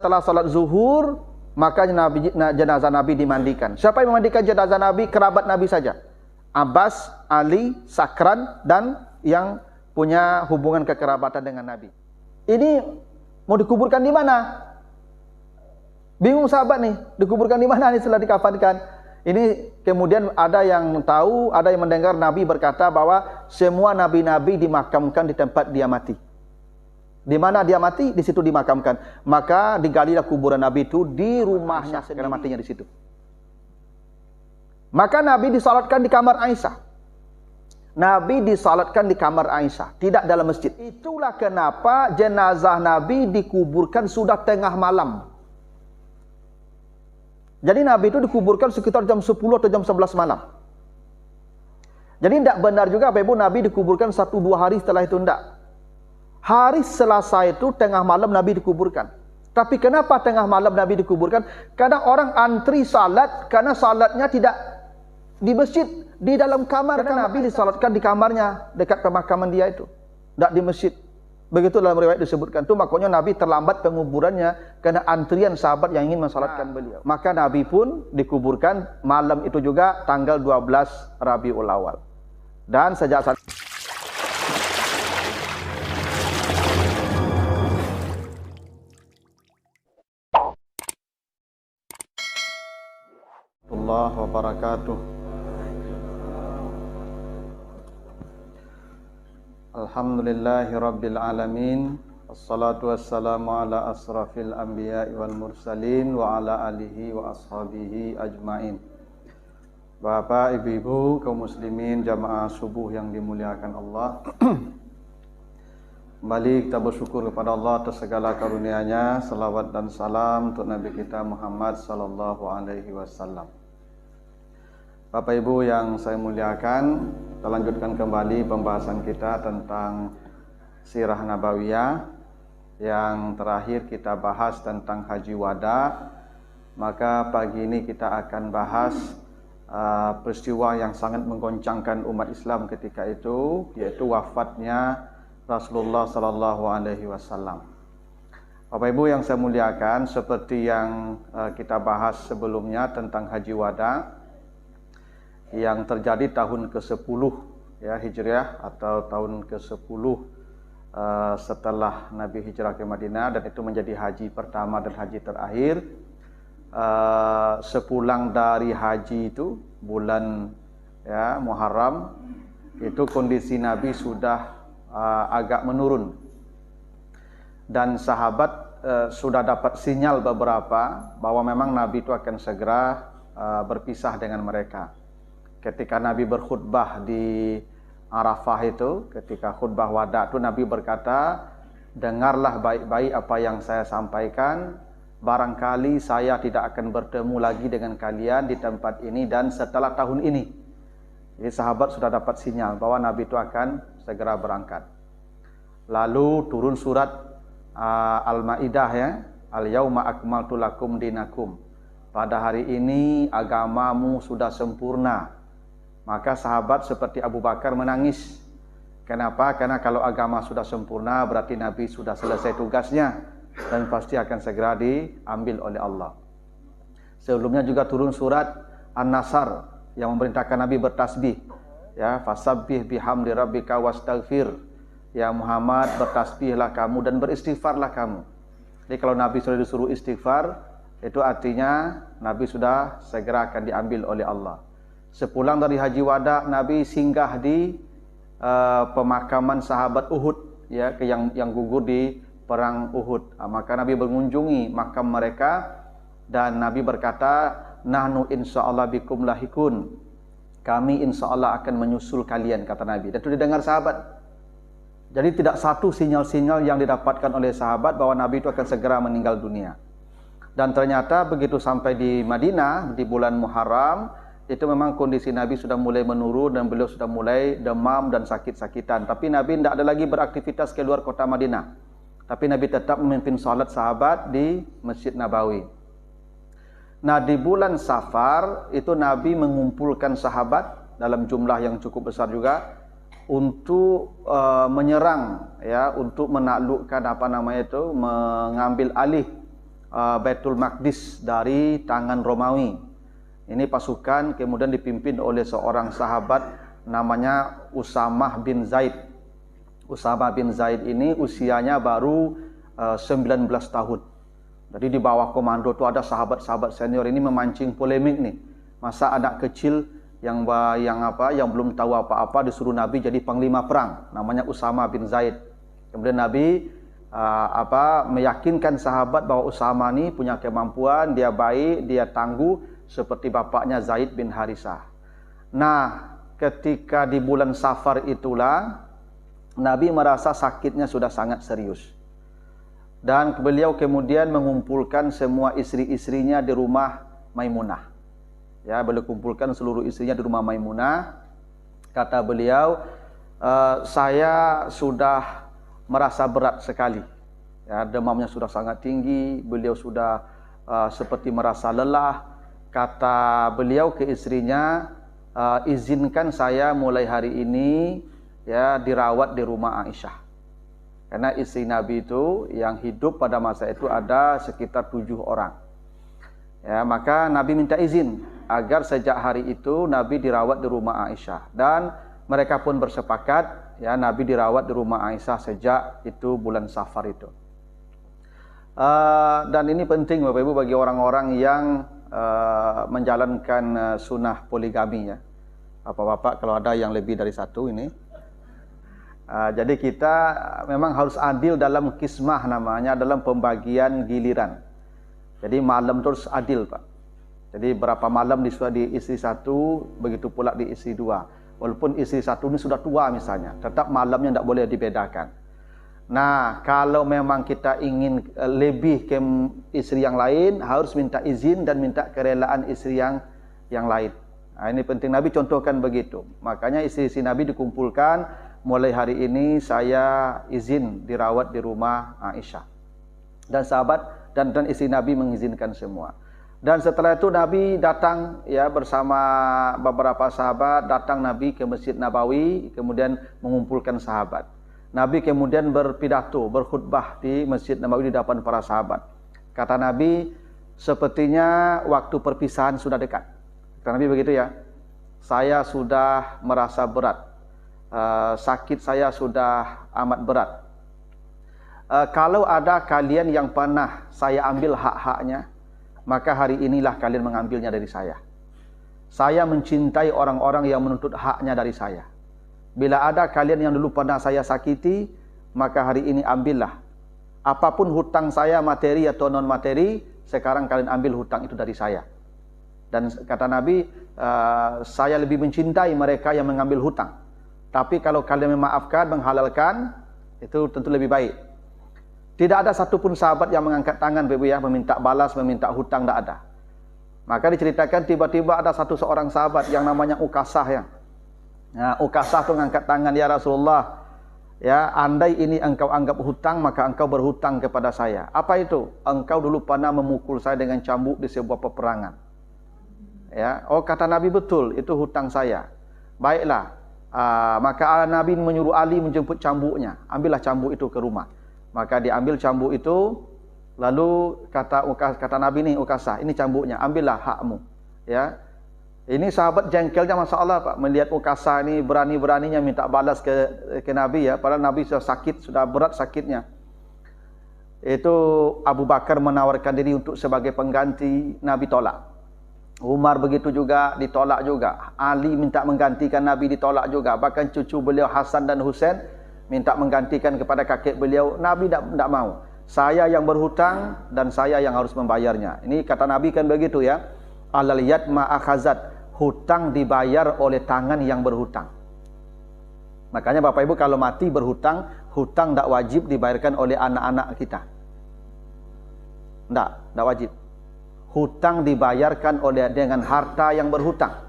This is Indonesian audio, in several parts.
setelah salat zuhur, maka jenazah Nabi dimandikan. Siapa yang memandikan jenazah Nabi? Kerabat Nabi saja. Abbas, Ali, Sakran, dan yang punya hubungan kekerabatan dengan Nabi. Ini mau dikuburkan di mana? Bingung sahabat nih, dikuburkan di mana nih setelah dikafankan? Ini kemudian ada yang tahu, ada yang mendengar Nabi berkata bahwa semua nabi-nabi dimakamkan di tempat dia mati. Di mana dia mati, di situ dimakamkan. Maka digalilah kuburan Nabi itu di rumahnya sendiri, karena matinya di situ. Maka Nabi disalatkan di kamar Aisyah. Nabi disalatkan di kamar Aisyah, tidak dalam masjid. Itulah kenapa jenazah Nabi dikuburkan sudah tengah malam. Jadi Nabi itu dikuburkan sekitar jam 10 atau jam 11 malam. Jadi tidak benar juga Bapak Ibu Nabi dikuburkan 1-2 hari setelah itu, tidak. Hari Selasa itu tengah malam Nabi dikuburkan. Tapi kenapa tengah malam Nabi dikuburkan? Karena orang antri salat, karena salatnya tidak di masjid, di dalam kamar. Karena Nabi disalatkan di kamarnya, dekat pemakaman dia itu, tidak di masjid. Begitu dalam riwayat disebutkan. Itu makanya Nabi terlambat penguburannya karena antrian sahabat yang ingin mensalatkan beliau. Maka Nabi pun dikuburkan malam itu juga tanggal 12 Rabiul Awal. Dan sejak saat Allah wabarakatuh. Alhamdulillahi rabbil alamin. Assalatu wassalamu ala asrafil anbiya'i wal mursalin wa ala alihi wa ashabihi ajmain. Bapak, ibu-ibu, kaum muslimin, jamaah subuh yang dimuliakan Allah. Kembali kita bersyukur kepada Allah atas segala karunia-Nya. Salawat dan salam untuk Nabi kita Muhammad sallallahu alaihi wasallam. Bapak Ibu yang saya muliakan, kita lanjutkan kembali pembahasan kita tentang Sirah Nabawiyah. Yang terakhir kita bahas tentang Haji Wada. Maka pagi ini kita akan bahas peristiwa yang sangat menggoncangkan umat Islam ketika itu, yaitu wafatnya Rasulullah sallallahu alaihi wasallam. Bapak Ibu yang saya muliakan, seperti yang kita bahas sebelumnya tentang Haji Wada yang terjadi tahun ke-10 ya Hijriah, atau tahun ke-10 setelah Nabi hijrah ke Madinah, dan itu menjadi haji pertama dan haji terakhir. Sepulang dari haji itu bulan ya Muharram, itu kondisi Nabi sudah agak menurun, dan sahabat sudah dapat sinyal beberapa bahwa memang Nabi itu akan segera berpisah dengan mereka. Ketika Nabi berkhutbah di Arafah itu, ketika khutbah wada itu Nabi berkata, dengarlah baik-baik apa yang saya sampaikan, barangkali saya tidak akan bertemu lagi dengan kalian di tempat ini dan setelah tahun ini. Jadi sahabat sudah dapat sinyal bahwa Nabi itu akan segera berangkat. Lalu turun surat Al-Maidah ya, Al-Yauma akmaltu lakum dinakum. Pada hari ini agamamu sudah sempurna. Maka sahabat seperti Abu Bakar menangis. Kenapa? Karena kalau agama sudah sempurna berarti Nabi sudah selesai tugasnya dan pasti akan segera diambil oleh Allah. Sebelumnya juga turun surat An-Nasr yang memerintahkan Nabi bertasbih. Ya, fasabbih bihamdi rabbika wastaghfir. Ya Muhammad, bertasbihlah kamu dan beristighfarlah kamu. Jadi kalau Nabi sudah disuruh istighfar, itu artinya Nabi sudah segera akan diambil oleh Allah. Sepulang dari Haji Wada, Nabi singgah di pemakaman sahabat Uhud ya, yang gugur di perang Uhud. Maka Nabi mengunjungi makam mereka dan Nabi berkata, nahnu insyaallah bikum lahikun. Kami insyaallah akan menyusul kalian, kata Nabi. Dan itu didengar sahabat. Jadi tidak satu sinyal-sinyal yang didapatkan oleh sahabat bahwa Nabi itu akan segera meninggal dunia. Dan ternyata begitu sampai di Madinah di bulan Muharram, itu memang kondisi Nabi sudah mulai menurun dan beliau sudah mulai demam dan sakit-sakitan. Tapi Nabi tidak ada lagi beraktivitas keluar kota Madinah. Tapi Nabi tetap memimpin salat sahabat di Masjid Nabawi. Nah, di bulan Safar itu Nabi mengumpulkan sahabat dalam jumlah yang cukup besar juga untuk menyerang ya, untuk menaklukkan mengambil alih Baitul Maqdis dari tangan Romawi. Ini pasukan kemudian dipimpin oleh seorang sahabat namanya Usamah bin Zaid. Usamah bin Zaid ini usianya baru 19 tahun. Jadi di bawah komando itu ada sahabat-sahabat senior. Ini memancing polemik nih. Masa anak kecil yang belum tahu apa-apa disuruh Nabi jadi panglima perang, namanya Usamah bin Zaid. Kemudian Nabi meyakinkan sahabat bahwa Usamah ini punya kemampuan, dia baik, dia tangguh seperti bapaknya Zaid bin Harisah. Nah, ketika di bulan Safar itulah Nabi merasa sakitnya sudah sangat serius. Dan beliau kemudian mengumpulkan semua istri-istrinya di rumah Maimunah. Ya, beliau kumpulkan seluruh istrinya di rumah Maimunah. Kata beliau, saya sudah merasa berat sekali. Ya, demamnya sudah sangat tinggi. Beliau sudah seperti merasa lelah. Kata beliau ke istrinya, izinkan saya mulai hari ini ya dirawat di rumah Aisyah. Karena istri Nabi itu yang hidup pada masa itu ada sekitar 7 orang. Ya, maka Nabi minta izin agar sejak hari itu Nabi dirawat di rumah Aisyah, dan mereka pun bersepakat ya Nabi dirawat di rumah Aisyah sejak itu bulan Safar itu. Dan ini penting Bapak Ibu bagi orang-orang yang menjalankan sunnah poligami ya. Bapak-bapak kalau ada yang lebih dari satu ini. Jadi kita memang harus adil dalam kismah namanya, dalam pembagian giliran. Jadi malam terus adil Pak. Jadi berapa malam di istri satu, begitu pula di istri dua. Walaupun istri satu ini sudah tua misalnya, tetap malamnya tidak boleh dibedakan. Nah, kalau memang kita ingin lebih ke istri yang lain, harus minta izin dan minta kerelaan istri yang lain. Nah, ini penting, Nabi contohkan begitu. Makanya istri-istri Nabi dikumpulkan, mulai hari ini saya izin dirawat di rumah Aisyah. Dan sahabat dan istri Nabi mengizinkan semua. Dan setelah itu Nabi datang ya bersama beberapa sahabat, datang Nabi ke Masjid Nabawi, kemudian mengumpulkan sahabat. Nabi kemudian berpidato, berkhutbah di Masjid Nabawi di depan para sahabat. Kata Nabi, sepertinya waktu perpisahan sudah dekat. Kata Nabi begitu ya. Saya sudah merasa berat. Sakit saya sudah amat berat. Kalau ada kalian yang pernah saya ambil hak-haknya, maka hari inilah kalian mengambilnya dari saya. Saya mencintai orang-orang yang menuntut haknya dari saya. Bila ada kalian yang dulu pernah saya sakiti, maka hari ini ambillah. Apapun hutang saya, materi atau non materi, sekarang kalian ambil hutang itu dari saya. Dan kata Nabi, saya lebih mencintai mereka yang mengambil hutang. Tapi kalau kalian memaafkan, menghalalkan, itu tentu lebih baik. Tidak ada satupun sahabat yang mengangkat tangan ya, meminta balas, meminta hutang, tidak ada. Maka diceritakan tiba-tiba ada seorang sahabat yang namanya Ukasah ya. Nah, Ukasah itu mengangkat tangan, ya Rasulullah, ya andai ini engkau anggap hutang, maka engkau berhutang kepada saya. Apa itu? Engkau dulu pernah memukul saya dengan cambuk di sebuah peperangan. Ya, oh kata Nabi, betul, itu hutang saya. Baiklah. Maka Nabi menyuruh Ali menjemput cambuknya. Ambillah cambuk itu ke rumah. Maka diambil cambuk itu, lalu kata Nabi nih, Ukasah, ini cambuknya, ambillah hakmu. Ya, ini sahabat jengkelnya Masya Allah Pak, melihat Ukasah ini berani-beraninya minta balas ke Nabi ya. Padahal Nabi sudah sakit, sudah berat sakitnya. Itu Abu Bakar menawarkan diri untuk sebagai pengganti, Nabi tolak. Umar begitu juga, ditolak juga. Ali minta menggantikan Nabi, ditolak juga. Bahkan cucu beliau Hasan dan Husain minta menggantikan kepada kakek beliau, Nabi tidak mau. Saya yang berhutang dan saya yang harus membayarnya. Ini kata Nabi kan begitu ya. Alal yad ma akhazat, hutang dibayar oleh tangan yang berhutang. Makanya Bapak Ibu kalau mati berhutang, hutang tidak wajib dibayarkan oleh anak-anak kita. Tidak wajib. Hutang dibayarkan dengan harta yang berhutang.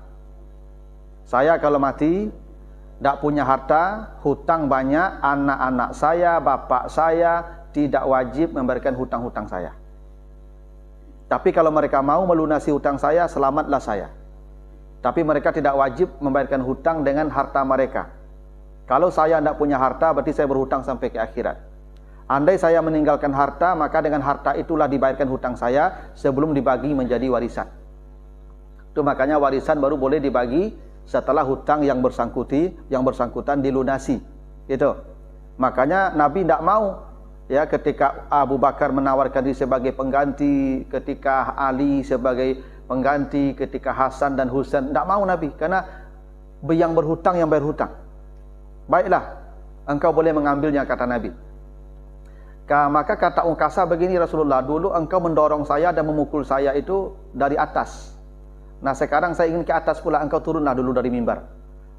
Saya kalau mati tidak punya harta, hutang banyak, anak-anak saya, bapak saya tidak wajib membayarkan hutang-hutang saya. Tapi kalau mereka mau melunasi hutang saya, selamatlah saya. Tapi mereka tidak wajib membayarkan hutang dengan harta mereka. Kalau saya tidak punya harta, berarti saya berhutang sampai ke akhirat. Andai saya meninggalkan harta, maka dengan harta itulah dibayarkan hutang saya sebelum dibagi menjadi warisan. Itu makanya warisan baru boleh dibagi setelah hutang yang bersangkutan dilunasi. Gitu. Makanya Nabi tidak mau, ya, ketika Abu Bakar menawarkan diri sebagai pengganti, ketika Ali sebagai pengganti, ketika Hasan dan Husain, tidak mau Nabi, karena yang berhutang yang bayar hutang. Baiklah, engkau boleh mengambilnya, kata Nabi. Maka kata Ukasha begini, Rasulullah, dulu engkau mendorong saya dan memukul saya itu dari atas. Nah sekarang saya ingin ke atas pula, engkau turunlah dulu dari mimbar.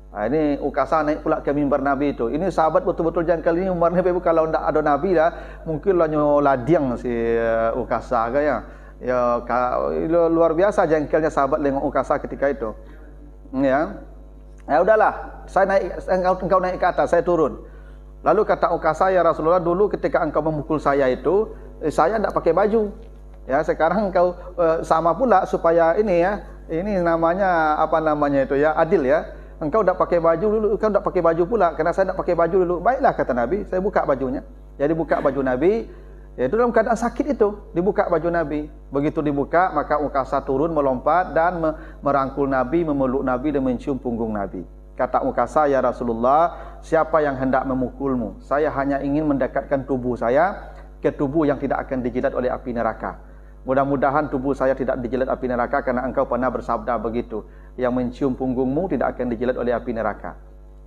Nah, ini Ukasha naik pula ke mimbar Nabi itu. Ini sahabat betul-betul jengkel ini mimbar Nabi. Kalau tidak ada Nabi dah, mungkin lah ladiang si Ukasha kayaknya. Ya, luar biasa jengkelnya sahabat dengan Ukasha ketika itu. Ya, ya udahlah, saya naik, engkau naik ke atas, saya turun. Lalu kata Ukasha, ya Rasulullah, dulu ketika engkau memukul saya itu, saya tidak pakai baju. Ya, sekarang engkau sama pula supaya ini ya, ini namanya apa namanya itu ya, adil ya. Engkau tidak pakai baju dulu, engkau tidak pakai baju pula, karena saya tidak pakai baju dulu. Baiklah, kata Nabi, saya buka bajunya. Jadi buka baju Nabi, ya, itu dalam keadaan sakit itu, dibuka baju Nabi. Begitu dibuka, maka Ukasha turun melompat dan merangkul Nabi, memeluk Nabi dan mencium punggung Nabi. Kata Ukasha, ya Rasulullah, siapa yang hendak memukulmu? Saya hanya ingin mendekatkan tubuh saya ke tubuh yang tidak akan dijilat oleh api neraka. Mudah-mudahan tubuh saya tidak dijilat api neraka, karena engkau pernah bersabda begitu. Yang mencium punggungmu tidak akan dijilat oleh api neraka.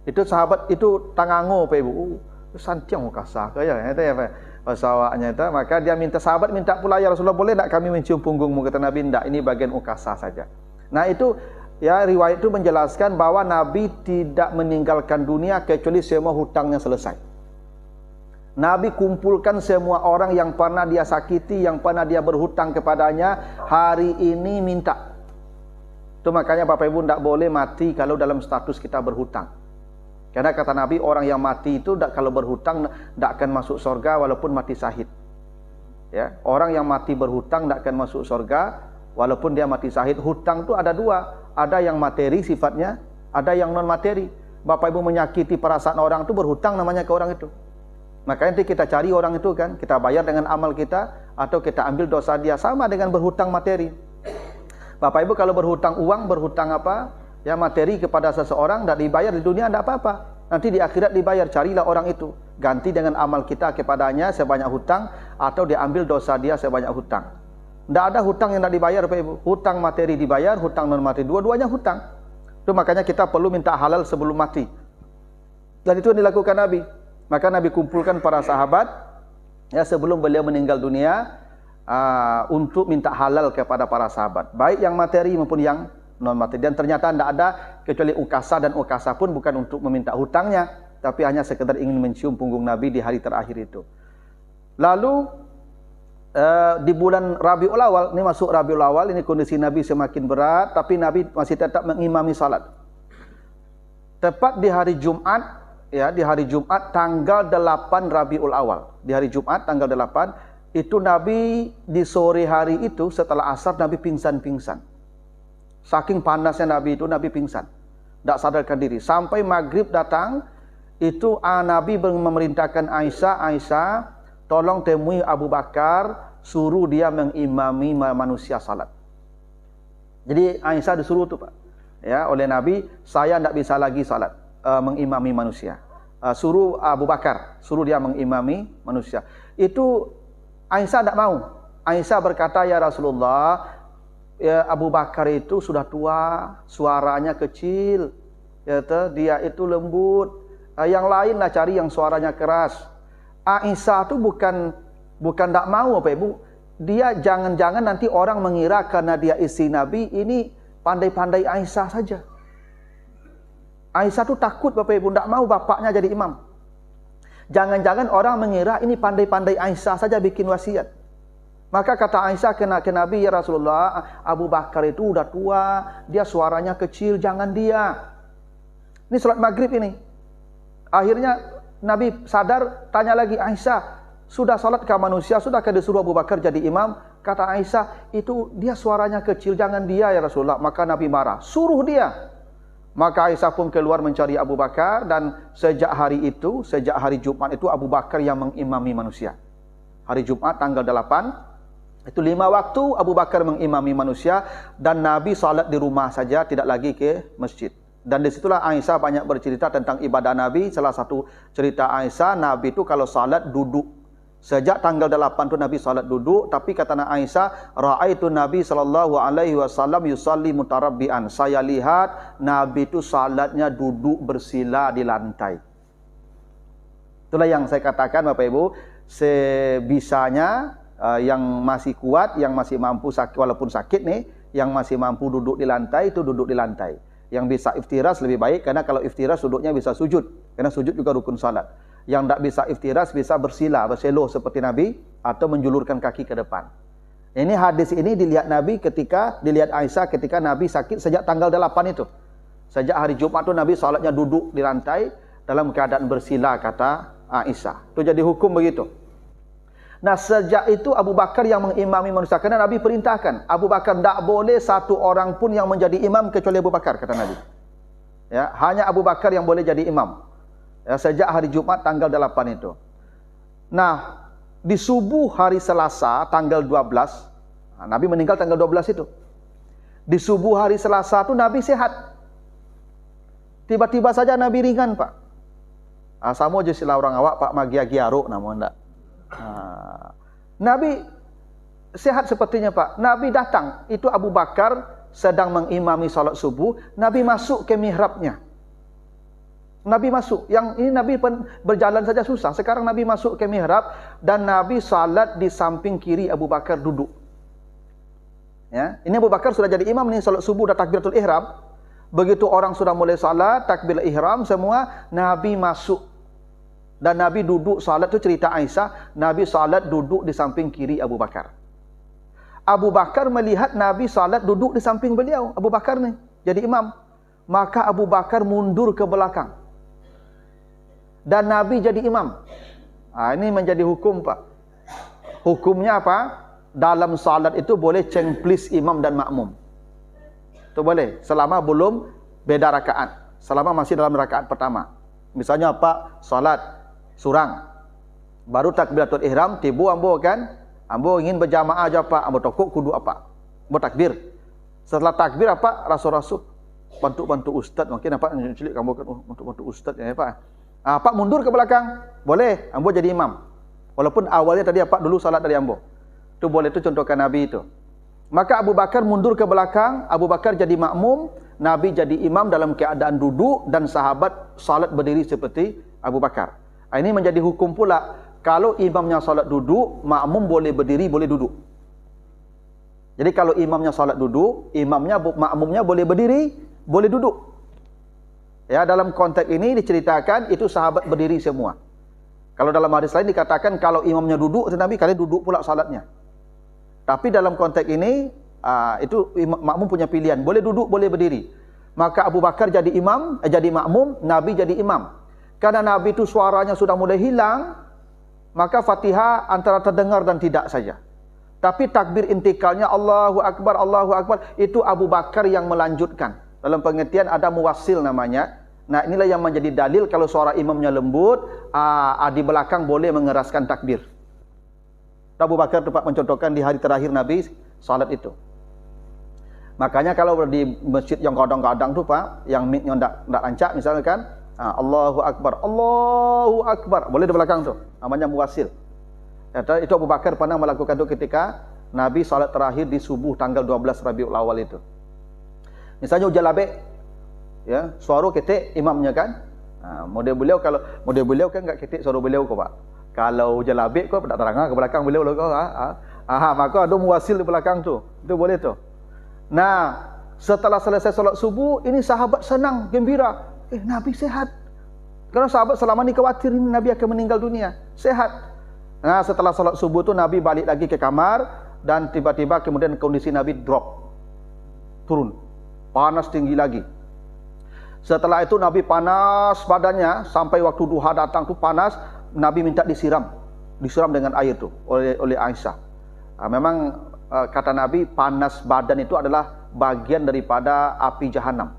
Itu sahabat itu tangango Pak Ibu. Santiang Ukasha kaya itu ya Pak. Pesawatnya itu, maka dia sahabat minta pula, ya Rasulullah, boleh tak kami mencium punggungmu? Kata Nabi, tidak, ini bagian Ukasha saja. Nah itu ya, riwayat itu menjelaskan bahwa Nabi tidak meninggalkan dunia kecuali semua hutangnya selesai. Nabi kumpulkan semua orang yang pernah dia sakiti, yang pernah dia berhutang kepadanya, hari ini minta. Itu makanya Bapak Ibu tidak boleh mati kalau dalam status kita berhutang. Karena kata Nabi, orang yang mati itu kalau berhutang tidak akan masuk surga walaupun mati syahid. Ya, orang yang mati berhutang tidak akan masuk surga walaupun dia mati syahid. Hutang itu ada dua, ada yang materi sifatnya, ada yang non materi. Bapak Ibu menyakiti perasaan orang itu berhutang namanya ke orang itu. Maka nanti kita cari orang itu kan, kita bayar dengan amal kita atau kita ambil dosa dia, sama dengan berhutang materi. Bapak Ibu kalau berhutang uang, berhutang apa? Ya materi kepada seseorang, tidak dibayar di dunia tidak apa-apa. Nanti di akhirat dibayar, carilah orang itu. Ganti dengan amal kita kepadanya sebanyak hutang, atau diambil dosa dia sebanyak hutang. Tidak ada hutang yang tidak dibayar Bapak Ibu. Hutang materi dibayar, hutang non materi, dua-duanya hutang. Itu makanya kita perlu minta halal sebelum mati. Dan itu yang dilakukan Nabi. Maka Nabi kumpulkan para sahabat ya sebelum beliau meninggal dunia, untuk minta halal kepada para sahabat, baik yang materi maupun yang non materi. Dan ternyata tidak ada kecuali Ukasha, dan Ukasha pun bukan untuk meminta hutangnya, tapi hanya sekedar ingin mencium punggung Nabi di hari terakhir itu. Lalu di bulan Rabiul Awal, ini masuk Rabiul Awal, ini kondisi Nabi semakin berat, tapi Nabi masih tetap mengimami salat. Tepat di hari Jumat, ya, di hari Jumat tanggal 8 Rabiul Awal, di hari Jumat tanggal 8 itu Nabi di sore hari itu setelah asar Nabi pingsan-pingsan. Saking panasnya Nabi itu, Nabi pingsan, tidak sadarkan diri. Sampai maghrib datang, itu Nabi memerintahkan Aisyah, tolong temui Abu Bakar, suruh dia mengimami manusia salat. Jadi Aisyah disuruh itu Pak, ya, oleh Nabi, saya tidak bisa lagi salat, mengimami manusia. Suruh Abu Bakar, suruh dia mengimami manusia. Itu Aisyah tidak mau. Aisyah berkata, ya Rasulullah, ya Abu Bakar itu sudah tua, suaranya kecil, ya, dia itu lembut. Yang lainlah cari yang suaranya keras. Aisyah itu bukan tidak mau Bapak Ibu. Dia jangan-jangan nanti orang mengira karena dia istri Nabi, ini pandai-pandai Aisyah saja. Aisyah itu takut Bapak Ibu, tidak mau bapaknya jadi imam. Jangan-jangan orang mengira ini pandai-pandai Aisyah saja bikin wasiat. Maka kata Aisyah ke Nabi, ya Rasulullah, Abu Bakar itu udah tua, dia suaranya kecil, jangan dia. Ini salat maghrib ini. Akhirnya Nabi sadar, tanya lagi, Aisyah, sudah salat ke manusia, sudahkah disuruh Abu Bakar jadi imam? Kata Aisyah, itu dia suaranya kecil, jangan dia ya Rasulullah. Maka Nabi marah, suruh dia. Maka Aisyah pun keluar mencari Abu Bakar, dan sejak hari itu, sejak hari Jumat itu Abu Bakar yang mengimami manusia. Hari Jumat tanggal 8, itu 5 waktu Abu Bakar mengimami manusia, dan Nabi salat di rumah saja, tidak lagi ke masjid. Dan disitulah Aisyah banyak bercerita tentang ibadah Nabi. Salah satu cerita Aisyah, Nabi itu kalau salat duduk. Sejak tanggal 8 tu Nabi salat duduk, tapi kata Aisyah, ra'aitu Nabi SAW yusalli mutarabbian. Saya lihat Nabi itu salatnya duduk bersila di lantai. Itulah yang saya katakan Bapak Ibu, sebisanya yang masih kuat, yang masih mampu sakit walaupun sakit nih, yang masih mampu duduk di lantai itu duduk di lantai. Yang bisa iftiras lebih baik, karena kalau iftiras duduknya bisa sujud, karena sujud juga rukun salat. Yang tak bisa iftiras bisa bersila, berseloh seperti Nabi, atau menjulurkan kaki ke depan. Ini hadis ini dilihat Nabi ketika, dilihat Aisyah ketika Nabi sakit sejak tanggal 8 itu. Sejak hari Jumat itu Nabi salatnya duduk di lantai dalam keadaan bersila, kata Aisyah. Itu jadi hukum begitu. Nah, sejak itu Abu Bakar yang mengimami manusia, karena Nabi perintahkan Abu Bakar tak boleh satu orang pun yang menjadi imam kecuali Abu Bakar, kata Nabi. Ya, hanya Abu Bakar yang boleh jadi imam. Ya, sejak hari Jumat tanggal 8 itu. Nah, di subuh hari Selasa tanggal 12, Nabi meninggal tanggal 12 itu. Di subuh hari Selasa itu Nabi sehat. Tiba-tiba saja Nabi ringan, Pak. Sama je sila orang awak Pak Magiagiaro nama ndak. Nabi sehat sepertinya, Pak. Nabi datang, itu Abu Bakar sedang mengimami salat subuh, Nabi masuk ke mihrabnya. Nabi masuk, yang ini Nabi berjalan saja susah. Sekarang Nabi masuk ke mihrab, dan Nabi salat di samping kiri Abu Bakar duduk. Ya, ini Abu Bakar sudah jadi imam nih, salat subuh dah takbiratul ihram. Begitu orang sudah mulai salat takbiratul ihram semua, Nabi masuk. Dan Nabi duduk salat, itu cerita Aisyah, Nabi salat duduk di samping kiri Abu Bakar. Abu Bakar melihat Nabi salat duduk di samping beliau, Abu Bakar nih jadi imam. Maka Abu Bakar mundur ke belakang. Dan Nabi jadi imam. Ini menjadi hukum, Pak. Hukumnya apa? Dalam salat itu boleh cengplis imam dan makmum. Itu boleh, selama belum beda rakaat. Selama masih dalam rakaat pertama. Misalnya Pak, salat surang. Baru takbiratul ihram, tibu ambo kan? Ambo ingin berjamaah aja Pak, ambo tokok kudu apa? Ambo takbir. Setelah takbir apa? Rasul-rasul bantu-bantu ustaz, mungkin apa cilik kamu kan bantu-bantu ustaz ya Pak. Pak mundur ke belakang, boleh, ambo jadi imam. Walaupun awalnya tadi Pak dulu salat dari ambo. Itu boleh, itu contohkan Nabi itu. Maka Abu Bakar mundur ke belakang, Abu Bakar jadi makmum, Nabi jadi imam dalam keadaan duduk, dan sahabat salat berdiri seperti Abu Bakar. Ini menjadi hukum pula, kalau imamnya salat duduk, makmum boleh berdiri, boleh duduk. Jadi kalau imamnya salat duduk, makmumnya boleh berdiri, boleh duduk. Ya, dalam konteks ini diceritakan itu sahabat berdiri semua. Kalau dalam hadis lain dikatakan kalau imamnya duduk, Nabi kalian duduk pula salatnya. Tapi dalam konteks ini itu makmum punya pilihan, boleh duduk, boleh berdiri. Maka Abu Bakar jadi imam, jadi makmum, Nabi jadi imam. Karena Nabi itu suaranya sudah mulai hilang, maka Fatihah antara terdengar dan tidak saja. Tapi takbir intikalnya Allahu Akbar, itu Abu Bakar yang melanjutkan. Dalam pengertian ada muwassil namanya. Nah, inilah yang menjadi dalil kalau suara imamnya lembut, di belakang boleh mengeraskan takbir. Abu Bakar tepat mencontohkan di hari terakhir Nabi salat itu. Makanya kalau di masjid yang kadang-kadang tuh Pak, yang mic-nya enggak lancak misalnya kan, Allahu Akbar, boleh di belakang tuh, namanya muwassil. Itu Abu Bakar pernah melakukan itu ketika Nabi salat terakhir di subuh tanggal 12 Rabiul Awal itu. Misalnya hujan labik, ya, suara ketik imamnya kan. Model beliau kan enggak ketik suara beliau kok Pak. Kalau hujan labik kok tak terang ke belakang beliau kok. Maka ada muwassil di belakang tu. Itu boleh tu. Nah, setelah selesai solat subuh, ini sahabat senang, gembira. Nabi sehat. Karena sahabat selama ni khawatir ini Nabi akan meninggal dunia. Sehat. Nah, setelah solat subuh tu Nabi balik lagi ke kamar, dan tiba-tiba kemudian kondisi Nabi drop. Turun. Panas tinggi lagi. Setelah itu Nabi panas badannya sampai waktu duha datang tu panas, Nabi minta disiram dengan air tu oleh Aisyah. Memang kata Nabi panas badan itu adalah bagian daripada api jahanam.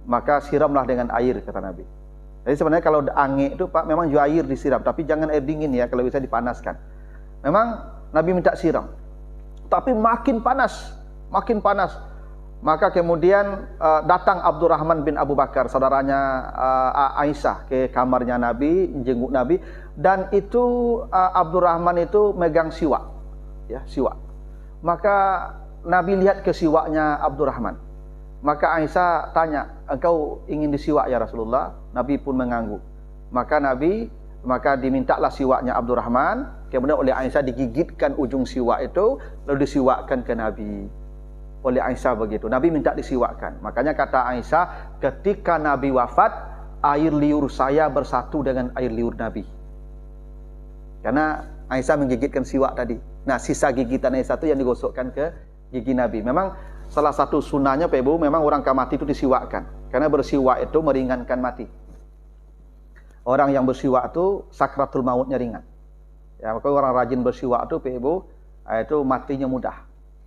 maka siramlah dengan air, kata Nabi. Jadi sebenarnya kalau angin itu Pak, memang juga air disiram, tapi jangan air dingin ya, kalau bisa dipanaskan. Memang Nabi minta siram, tapi makin panas, makin panas. Maka kemudian datang Abdurrahman bin Abu Bakar, saudaranya Aisyah, ke kamarnya Nabi, jenguk Nabi, dan itu Abdurrahman itu megang siwak, ya, siwak. Maka Nabi lihat ke siwaknya Abdurrahman. Maka Aisyah tanya, engkau ingin disiwak ya Rasulullah? Nabi pun mengangguk. Maka dimintalah siwaknya Abdurrahman. Kemudian oleh Aisyah digigitkan ujung siwak itu, lalu disiwakkan ke Nabi. Oleh Aisyah begitu. Nabi minta disiwakkan. Makanya kata Aisyah, ketika Nabi wafat, air liur saya bersatu dengan air liur Nabi. Karena Aisyah menggigitkan siwak tadi. Nah, sisa gigitan Aisyah itu yang digosokkan ke gigi Nabi. Memang salah satu sunnahnya Pak Ibu, memang orang mati itu disiwakkan. Karena bersiwak itu meringankan mati. Orang yang bersiwak itu sakratul mautnya ringan. Ya, maka orang rajin bersiwak itu Pak Ibu, itu matinya mudah.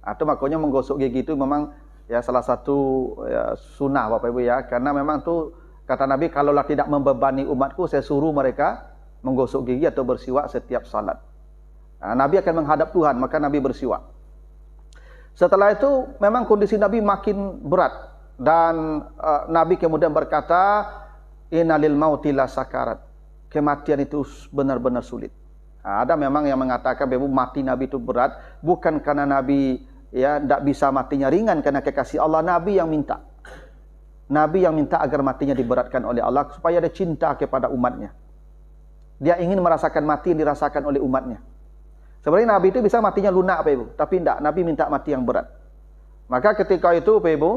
Atau makanya menggosok gigi itu memang ya salah satu ya, sunnah Bapak Ibu ya. Karena memang tuh kata Nabi, kalaulah tidak membebani umatku, saya suruh mereka menggosok gigi atau bersiwak setiap salat. Nah, Nabi akan menghadap Tuhan, maka Nabi bersiwak. Setelah itu memang kondisi Nabi makin berat. Dan Nabi kemudian berkata, innalil mauti la sakarat. Kematian itu benar-benar sulit. Nah, ada memang yang mengatakan bahwa mati Nabi itu berat, bukan karena Nabi ya tidak bisa matinya ringan karena kekasih Allah. Nabi yang minta. Nabi yang minta agar matinya diberatkan oleh Allah supaya dia cinta kepada umatnya. Dia ingin merasakan mati yang dirasakan oleh umatnya. Sebenarnya Nabi itu bisa matinya lunak Pak Ibu, tapi tidak, Nabi minta mati yang berat. Maka ketika itu Pak Ibu,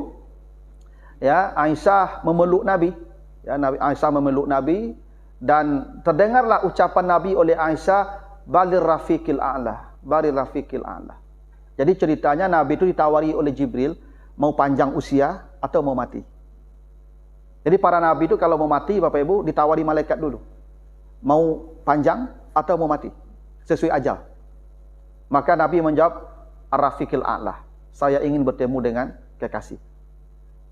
ya Aisyah memeluk Nabi, ya Aisyah memeluk Nabi, dan terdengarlah ucapan Nabi oleh Aisyah, balir rafiqil a'la, balir rafiqil a'la. Jadi ceritanya Nabi itu ditawari oleh Jibril, mau panjang usia atau mau mati. Jadi para Nabi itu kalau mau mati Bapak Ibu ditawari malaikat dulu, mau panjang atau mau mati sesuai ajal. Maka Nabi menjawab, ar-rafiqil a'la, saya ingin bertemu dengan kekasih.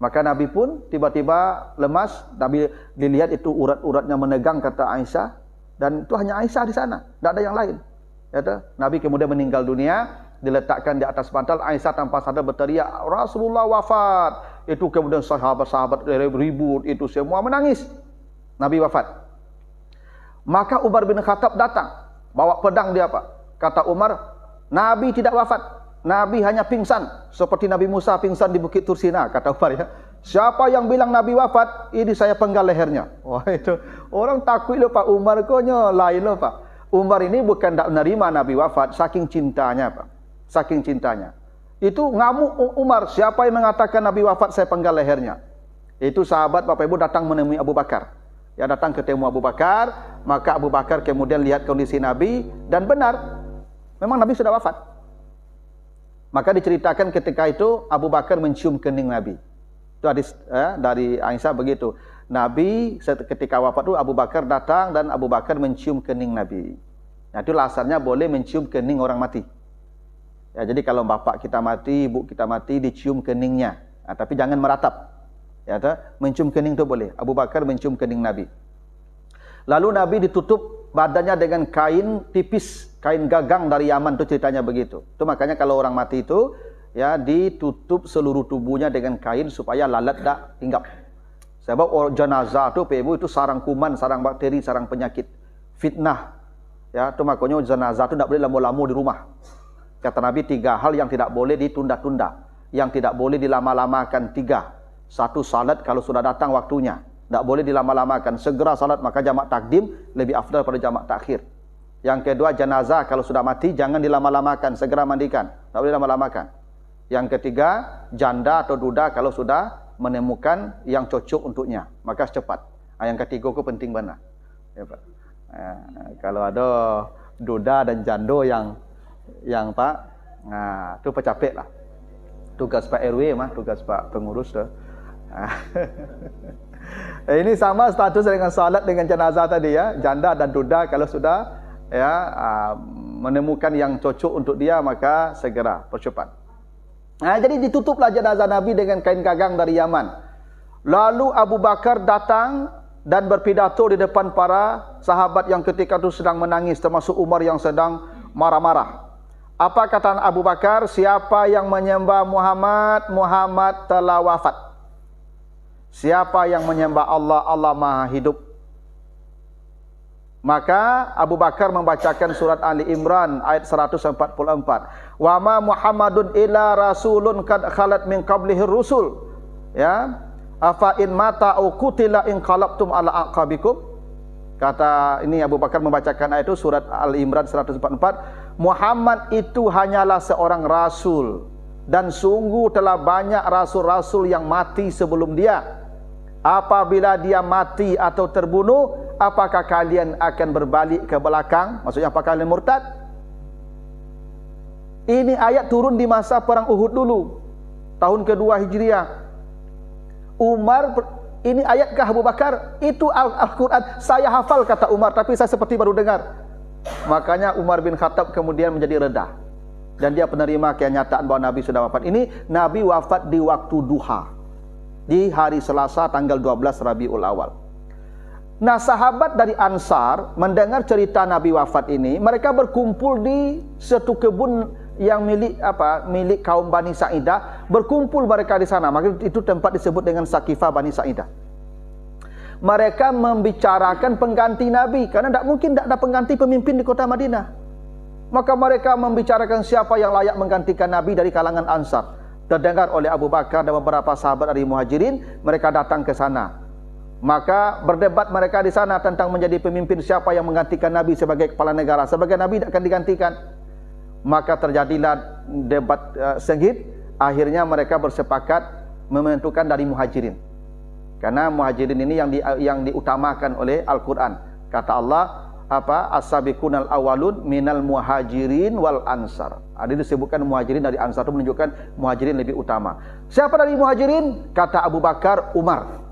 Maka Nabi pun tiba-tiba lemas. Nabi dilihat itu urat-uratnya menegang, kata Aisyah, dan itu hanya Aisyah di sana, tidak ada yang lain. Ya, Nabi kemudian meninggal dunia, diletakkan di atas bantal. Aisyah tanpa sadar berteriak, Rasulullah wafat. Itu kemudian sahabat-sahabat ribut, itu semua menangis. Nabi wafat. Maka Umar bin Khattab datang, bawa pedang dia Pak. Kata Umar, Nabi tidak wafat, Nabi hanya pingsan, seperti Nabi Musa pingsan di Bukit Tursina, kata Umar ya. Siapa yang bilang Nabi wafat, ini saya penggal lehernya. Wah itu, orang takut loh Pak, Umar konyo lain loh Pak. Umar ini bukan tak menerima Nabi wafat, saking cintanya Pak, saking cintanya. Itu ngamuk Umar, siapa yang mengatakan Nabi wafat, saya penggal lehernya. Itu sahabat Bapak Ibu datang menemui Abu Bakar. Ya, datang ketemu Abu Bakar, maka Abu Bakar kemudian lihat kondisi Nabi, dan benar, memang Nabi sudah wafat. Maka diceritakan ketika itu Abu Bakar mencium kening Nabi. Itu hadis dari Aisyah begitu. Nabi ketika wafat itu Abu Bakar datang dan Abu Bakar mencium kening Nabi. Nah, itu alasannya boleh mencium kening orang mati. Ya, jadi kalau bapak kita mati, ibu kita mati, dicium keningnya. Nah, tapi jangan meratap. Ya, mencium kening itu boleh. Abu Bakar mencium kening Nabi. Lalu Nabi ditutup badannya dengan kain tipis, kain gagang dari Yaman, itu ceritanya begitu. Itu makanya kalau orang mati itu ya ditutup seluruh tubuhnya dengan kain supaya lalat tak hinggap. Sebab jenazah itu Ibu itu sarang kuman, sarang bakteri, sarang penyakit, fitnah. Ya, itu makanya jenazah itu tidak boleh lama-lama di rumah. Kata Nabi 3 hal yang tidak boleh ditunda-tunda, yang tidak boleh dilama-lamakan 3. 1, salat kalau sudah datang waktunya. Tak boleh dilama-lamakan, segera salat, maka jamak takdim lebih afdal pada jamak takhir. Yang kedua, jenazah kalau sudah mati jangan dilama-lamakan, segera mandikan, tak boleh lama-lamakan. Yang ketiga, janda atau duda kalau sudah menemukan yang cocok untuknya, maka cepat. Yang ketiga itu penting benar. Ya, Pak. Kalau ada duda dan jando yang Pak, nah itu pecapek lah. Tugas Pak RW mah, tugas Pak pengurus tuh. Ini sama status dengan salat dengan jenazah tadi ya. Janda dan duda kalau sudah ya menemukan yang cocok untuk dia, maka segera percepat. Nah, jadi ditutuplah jenazah Nabi dengan kain gagang dari Yaman. Lalu Abu Bakar datang dan berpidato di depan para sahabat yang ketika itu sedang menangis, termasuk Umar yang sedang marah-marah. Apa kata Abu Bakar? Siapa yang menyembah Muhammad, Muhammad telah wafat. Siapa yang menyembah Allah, Allah Maha hidup. Maka Abu Bakar membacakan surat Ali Imran ayat 144. Wa ma Muhammadun illa rasulun kad khalat min qablihi rusul. Ya. Afa in mata au qutila in qalabtum ala aqabikum. Kata ini Abu Bakar membacakan ayat itu surat Ali Imran 144. Muhammad itu hanyalah seorang rasul dan sungguh telah banyak rasul-rasul yang mati sebelum dia. Apabila dia mati atau terbunuh, apakah kalian akan berbalik ke belakang? Maksudnya apakah kalian murtad? Ini ayat turun di masa perang Uhud dulu, tahun kedua Hijriah. Umar, ini ayat ke Abu Bakar? Itu Al-Quran. Saya hafal kata Umar, tapi saya seperti baru dengar. Makanya Umar bin Khattab kemudian menjadi reda. Dan dia penerima kenyataan bahwa Nabi sudah wafat. Ini Nabi wafat di waktu duha, di hari Selasa tanggal 12 Rabiul Awal. Nah, sahabat dari Ansar mendengar cerita Nabi wafat ini, mereka berkumpul di satu kebun yang milik kaum Bani Sa'idah. Berkumpul mereka di sana. Maka itu tempat disebut dengan Saqifah Bani Sa'idah. Mereka membicarakan pengganti Nabi, karena tidak mungkin tidak ada pengganti pemimpin di kota Madinah. Maka mereka membicarakan siapa yang layak menggantikan Nabi dari kalangan Ansar. Terdengar oleh Abu Bakar dan beberapa sahabat dari Muhajirin, mereka datang ke sana. Maka berdebat mereka di sana tentang menjadi pemimpin, siapa yang menggantikan Nabi sebagai kepala negara. Sebagai Nabi tidak akan digantikan. Maka terjadilah debat sengit. Akhirnya mereka bersepakat menentukan dari Muhajirin. Karena Muhajirin ini yang diutamakan oleh Al-Quran. Kata Allah, as-sabiqunal awalun minal muhajirin wal ansar. Ada disebutkan Muhajirin dari Ansar, itu menunjukkan Muhajirin lebih utama. Siapa dari Muhajirin? Kata Abu Bakar, Umar.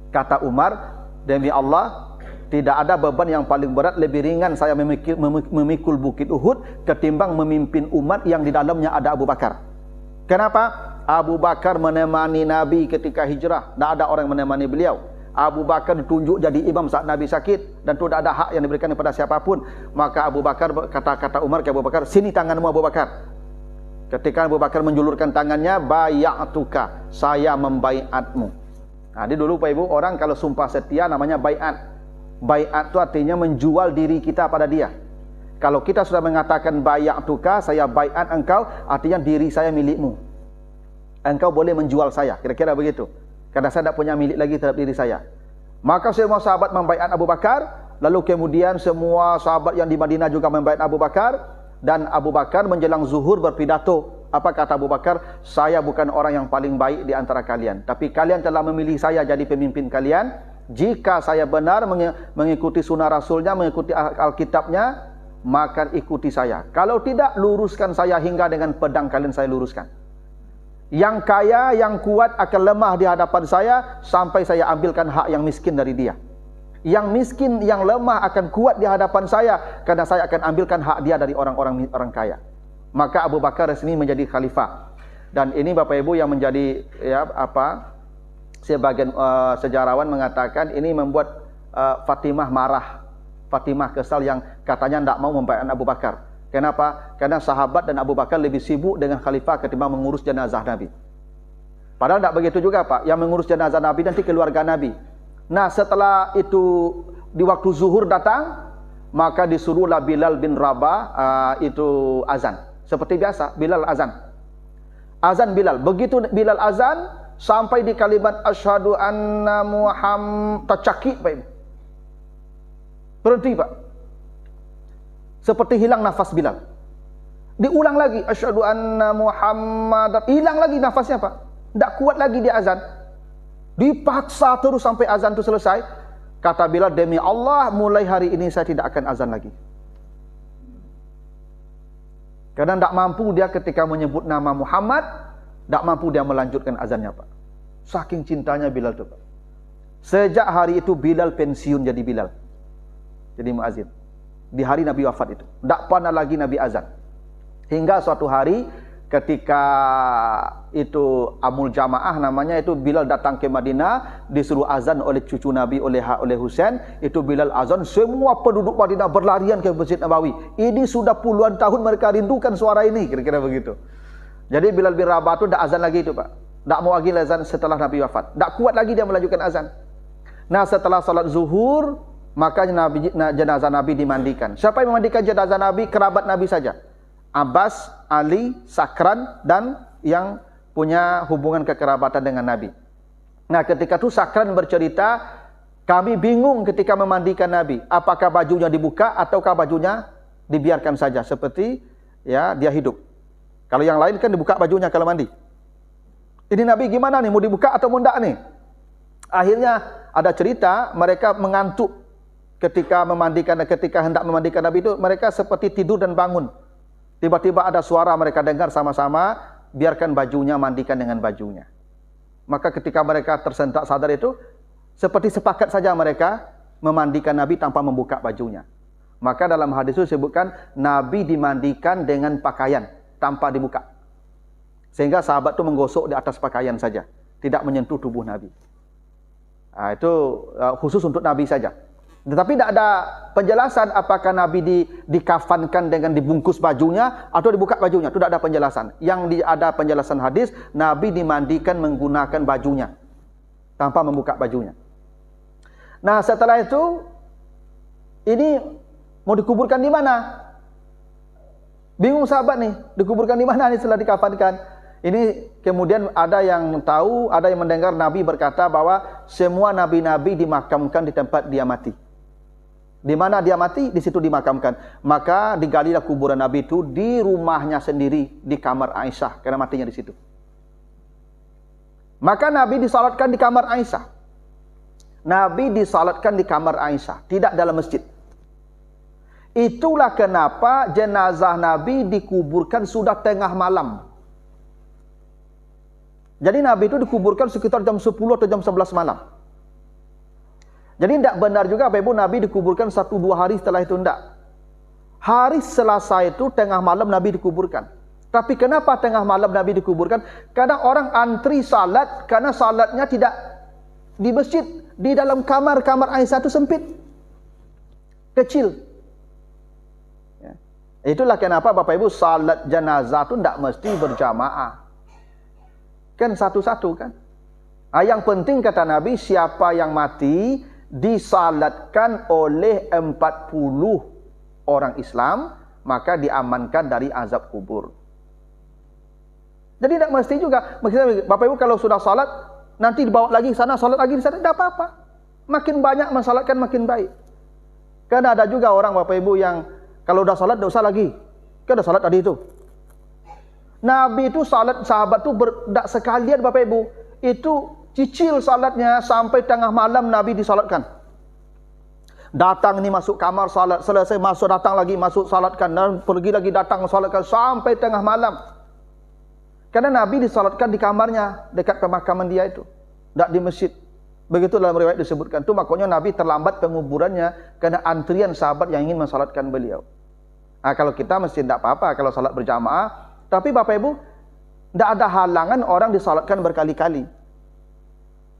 Kata Umar, demi Allah, tidak ada beban yang paling berat, lebih ringan saya memikul bukit Uhud ketimbang memimpin umat yang di dalamnya ada Abu Bakar. Kenapa? Abu Bakar menemani Nabi ketika hijrah, tidak ada orang yang menemani beliau. Abu Bakar ditunjuk jadi imam saat Nabi sakit dan tidak ada hak yang diberikan kepada siapapun. Maka Abu Bakar kata Umar ke Abu Bakar, sini tanganmu Abu Bakar. Ketika Abu Bakar menjulurkan tangannya, bay'atuka, saya membaiatmu. Nah, di dulu Pak Ibu, orang kalau sumpah setia namanya baiat. Baiat itu artinya menjual diri kita pada dia. Kalau kita sudah mengatakan bay'atuka, saya baiat engkau, artinya diri saya milikmu. Engkau boleh menjual saya, kira-kira begitu. Karena saya tidak punya milik lagi terhadap diri saya. Maka semua sahabat membaiat Abu Bakar. Lalu kemudian semua sahabat yang di Madinah juga membaiat Abu Bakar. Dan Abu Bakar menjelang zuhur berpidato. Apa kata Abu Bakar? Saya bukan orang yang paling baik di antara kalian. Tapi kalian telah memilih saya jadi pemimpin kalian. Jika saya benar mengikuti sunnah Rasulnya, mengikuti Alkitabnya, maka ikuti saya. Kalau tidak, luruskan saya hingga dengan pedang kalian saya luruskan. Yang kaya, yang kuat akan lemah di hadapan saya sampai saya ambilkan hak yang miskin dari dia. Yang miskin, yang lemah akan kuat di hadapan saya karena saya akan ambilkan hak dia dari orang kaya. Maka Abu Bakar resmi menjadi khalifah. Dan ini Bapak Ibu yang menjadi sebagian sejarawan mengatakan ini membuat Fatimah marah. Fatimah kesal yang katanya tidak mau membaiat Abu Bakar. Kenapa? Karena sahabat dan Abu Bakar lebih sibuk dengan khalifah ketimbang mengurus jenazah Nabi. Padahal tidak begitu juga Pak. Yang mengurus jenazah Nabi nanti keluarga Nabi. Nah, setelah itu di waktu zuhur datang, maka disuruhlah Bilal bin Rabah itu azan. Seperti biasa, Bilal azan. Azan Bilal. Begitu Bilal azan sampai di kalimat asyhadu anna Muhammad, tercakik Pak. Berhenti Pak. Seperti hilang nafas Bilal. Diulang lagi, asyhadu anna Muhammad. Hilang lagi nafasnya Pak. Tidak kuat lagi dia azan. Dipaksa terus sampai azan itu selesai. Kata Bilal, demi Allah, mulai hari ini saya tidak akan azan lagi. Karena tidak mampu dia ketika menyebut nama Muhammad, tidak mampu dia melanjutkan azannya Pak. Saking cintanya Bilal itu Pak. Sejak hari itu Bilal pensiun jadi Bilal. Jadi muazin. Di hari Nabi wafat itu. Tidak pernah lagi Nabi azan. Hingga suatu hari ketika itu Amul Jamaah namanya, itu Bilal datang ke Madinah, disuruh azan oleh cucu Nabi, oleh Husain. Itu Bilal azan, semua penduduk Madinah berlarian ke Masjid Nabawi. Ini sudah puluhan tahun mereka rindukan suara ini, kira-kira begitu. Jadi Bilal bin Rabah itu tidak azan lagi itu, Pak. Tak mau lagi azan setelah Nabi wafat. Tak kuat lagi dia melanjutkan azan. Nah, setelah salat zuhur, maka jenazah Nabi dimandikan. Siapa yang memandikan jenazah Nabi? Kerabat Nabi saja. Abbas, Ali, Sakran, dan yang punya hubungan kekerabatan dengan Nabi. Nah, ketika itu Sakran bercerita, kami bingung ketika memandikan Nabi. Apakah bajunya dibuka ataukah bajunya dibiarkan saja seperti ya dia hidup. Kalau yang lain kan dibuka bajunya kalau mandi. Ini Nabi gimana nih, mau dibuka atau mau enggak nih? Akhirnya ada cerita mereka mengantuk ketika hendak memandikan Nabi itu, mereka seperti tidur dan bangun. Tiba-tiba ada suara mereka dengar sama-sama, biarkan bajunya, mandikan dengan bajunya. Maka ketika mereka tersentak sadar itu, seperti sepakat saja mereka memandikan Nabi tanpa membuka bajunya. Maka dalam hadis itu disebutkan Nabi dimandikan dengan pakaian tanpa dibuka. Sehingga sahabat itu menggosok di atas pakaian saja, tidak menyentuh tubuh Nabi. Nah, itu khusus untuk Nabi saja. Tetapi tidak ada penjelasan apakah Nabi dikafankan dengan dibungkus bajunya atau dibuka bajunya. Itu tidak ada penjelasan. Yang ada penjelasan hadis, Nabi dimandikan menggunakan bajunya tanpa membuka bajunya. Nah, setelah itu ini mau dikuburkan di mana? Bingung sahabat nih, dikuburkan di mana nih setelah dikafankan? Ini kemudian ada yang tahu, ada yang mendengar Nabi berkata bahwa semua nabi-nabi dimakamkan di tempat dia mati. Di mana dia mati, di situ dimakamkan. Maka digalilah kuburan Nabi itu di rumahnya sendiri, di kamar Aisyah, karena matinya di situ. Maka Nabi disalatkan di kamar Aisyah. Nabi disalatkan di kamar Aisyah, tidak dalam masjid. Itulah kenapa jenazah Nabi dikuburkan sudah tengah malam. Jadi Nabi itu dikuburkan sekitar jam 10 atau jam 11 malam. Jadi tidak benar juga Bapak Ibu Nabi dikuburkan 1-2 hari setelah itu, tidak. Hari Selasa itu tengah malam Nabi dikuburkan. Tapi kenapa tengah malam Nabi dikuburkan? Karena orang antri salat, karena salatnya tidak di masjid, di dalam kamar Aisyah itu sempit, kecil. Ya. Itulah kenapa Bapak Ibu salat jenazah itu tidak mesti berjamaah. Kan satu-satu kan. Yang penting kata Nabi, siapa yang mati disalatkan oleh 40 orang Islam, maka diamankan dari azab kubur. Jadi tidak mesti juga. Maksudnya Bapak Ibu kalau sudah salat, nanti dibawa lagi ke sana, salat lagi di sana, tidak apa-apa. Makin banyak mensalatkan makin baik. Karena ada juga orang Bapak Ibu yang kalau sudah salat tidak usah lagi. Kan sudah salat tadi itu. Nabi itu salat, sahabat itu tidak sekalian Bapak Ibu. Itu cicil salatnya sampai tengah malam Nabi disalatkan. Datang ini masuk kamar salat, selesai masuk datang lagi masuk salatkan, dan pergi lagi datang salatkan sampai tengah malam. Karena Nabi disalatkan di kamarnya dekat pemakaman dia itu, tidak di masjid. Begitu dalam riwayat disebutkan. Itu makanya Nabi terlambat penguburannya karena antrian sahabat yang ingin mensalatkan beliau. Nah, kalau kita mesti tidak apa-apa kalau salat berjamaah. Tapi Bapak Ibu, tidak ada halangan orang disalatkan berkali-kali.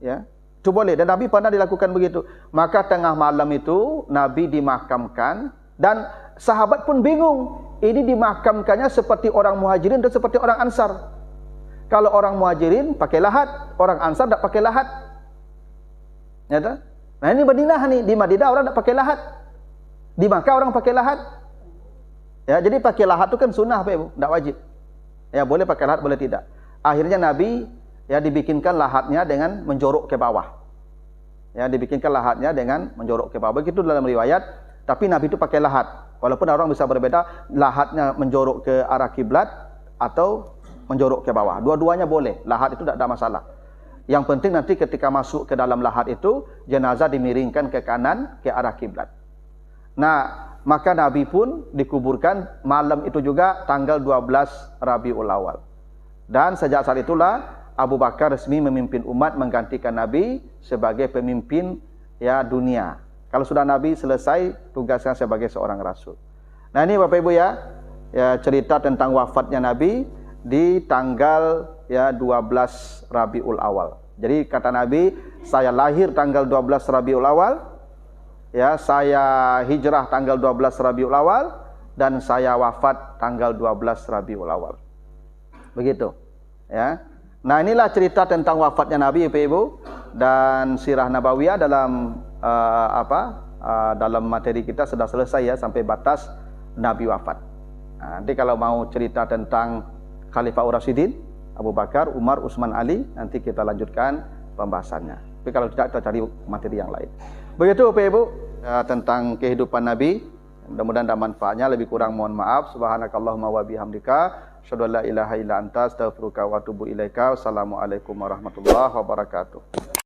Ya, itu boleh. Dan Nabi pernah dilakukan begitu. Maka tengah malam itu Nabi dimakamkan dan sahabat pun bingung. Ini dimakamkannya seperti orang Muhajirin dan seperti orang Ansar. Kalau orang Muhajirin pakai lahat, orang Ansar tidak pakai lahat. Ya, nah ini Madinah nih, di Madinah orang tidak pakai lahat. Di Makkah orang pakai lahat. Ya, jadi pakai lahat itu kan sunnah Pak Ibu, tidak wajib. Ya, boleh pakai lahat, boleh tidak. Akhirnya Nabi ya dibikinkan lahatnya dengan menjorok ke bawah. Ya, dibikinkan lahatnya dengan menjorok ke bawah. Begitu dalam riwayat. Tapi Nabi itu pakai lahat. Walaupun orang bisa berbeda, lahatnya menjorok ke arah kiblat atau menjorok ke bawah. Dua-duanya boleh. Lahat itu tidak ada masalah. Yang penting nanti ketika masuk ke dalam lahat itu, jenazah dimiringkan ke kanan ke arah kiblat. Nah, maka Nabi pun dikuburkan malam itu juga tanggal 12 Rabiul Awal. Dan sejak saat itulah Abu Bakar resmi memimpin umat, menggantikan Nabi sebagai pemimpin ya dunia. Kalau sudah Nabi selesai tugasnya sebagai seorang rasul. Nah, ini Bapak Ibu ya cerita tentang wafatnya Nabi di tanggal ya 12 Rabiul Awal. Jadi kata Nabi, saya lahir tanggal 12 Rabiul Awal, ya, saya hijrah tanggal 12 Rabiul Awal, dan saya wafat tanggal 12 Rabiul Awal. Begitu, ya. Nah, inilah cerita tentang wafatnya Nabi, Ibu, dan sirah nabawiyah dalam dalam materi kita sudah selesai ya, sampai batas Nabi wafat. Nah, nanti kalau mau cerita tentang Khalifah Ur-Rasyidin, Abu Bakar, Umar, Utsman, Ali, nanti kita lanjutkan pembahasannya. Tapi kalau tidak, kita cari materi yang lain. Begitu Bapak Ibu, tentang kehidupan Nabi. Mudah-mudahan ada manfaatnya. Lebih kurang mohon maaf. Subhanakallahumma wa bihamdika, asyhadu an la ilaha illa anta, astaghfiruka wa atubu ilaika. Wassalamualaikum warahmatullahi wabarakatuh.